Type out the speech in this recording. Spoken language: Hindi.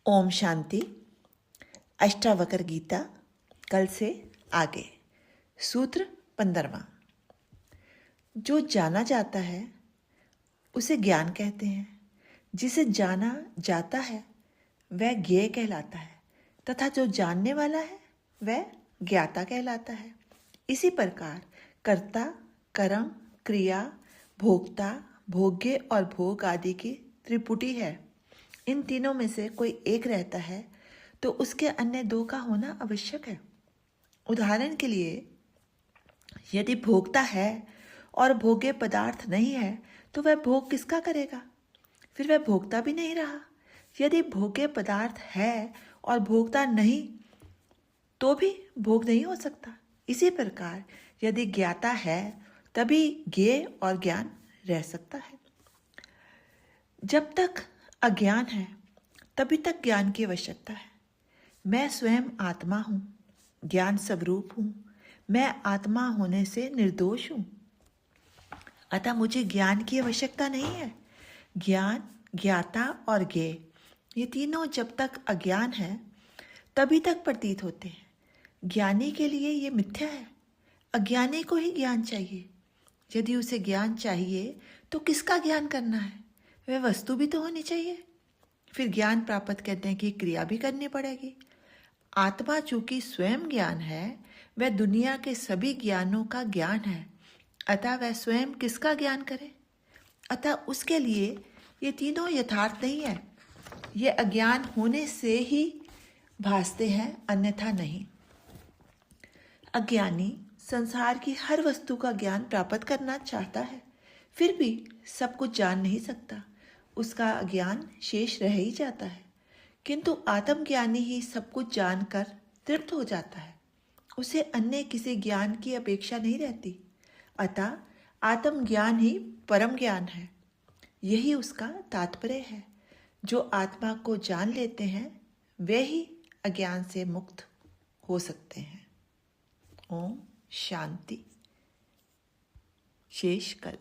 ओम शांति। अष्टावक्र गीता कल से आगे। सूत्र 15वां। जो जाना जाता है उसे ज्ञान कहते हैं, जिसे जाना जाता है वह ज्ञेय कहलाता है तथा जो जानने वाला है वह ज्ञाता कहलाता है। इसी प्रकार कर्ता, कर्म, क्रिया, भोक्ता, भोग्य और भोग आदि की त्रिपुटी है। इन तीनों में से कोई एक रहता है तो उसके अन्य दो का होना आवश्यक है। उदाहरण के लिए, यदि भोक्ता है और भोग्य पदार्थ नहीं है तो वह भोग किसका करेगा? फिर वह भोक्ता भी नहीं रहा। यदि भोग्य पदार्थ है और भोक्ता नहीं तो भी भोग नहीं हो सकता। इसी प्रकार यदि ज्ञाता है तभी ज्ञेय और ज्ञान रह सकता है। जब तक अज्ञान है तभी तक ज्ञान की आवश्यकता है। मैं स्वयं आत्मा हूँ, ज्ञान स्वरूप हूँ, मैं आत्मा होने से निर्दोष हूँ, अतः मुझे ज्ञान की आवश्यकता नहीं है। ज्ञान, ज्ञाता और ज्ञेय ये तीनों जब तक अज्ञान है तभी तक प्रतीत होते हैं। ज्ञानी के लिए ये मिथ्या है, अज्ञानी को ही ज्ञान चाहिए। यदि उसे ज्ञान चाहिए तो किसका ज्ञान करना है? वह वस्तु भी तो होनी चाहिए। फिर ज्ञान प्राप्त करने की क्रिया भी करनी पड़ेगी। आत्मा चूंकि स्वयं ज्ञान है, वह दुनिया के सभी ज्ञानों का ज्ञान है, अतः वह स्वयं किसका ज्ञान करे? अतः उसके लिए ये तीनों यथार्थ नहीं है। ये अज्ञान होने से ही भासते हैं, अन्यथा नहीं। अज्ञानी संसार की हर वस्तु का ज्ञान प्राप्त करना चाहता है, फिर भी सब कुछ जान नहीं सकता। उसका ज्ञान शेष रह ही जाता है। किंतु आत्मज्ञानी ही सब कुछ जानकर तृप्त हो जाता है, उसे अन्य किसी ज्ञान की अपेक्षा नहीं रहती। अतः आत्मज्ञान ही परम ज्ञान है। यही उसका तात्पर्य है। जो आत्मा को जान लेते हैं वे ही अज्ञान से मुक्त हो सकते हैं। ओम शांति। शेष कल।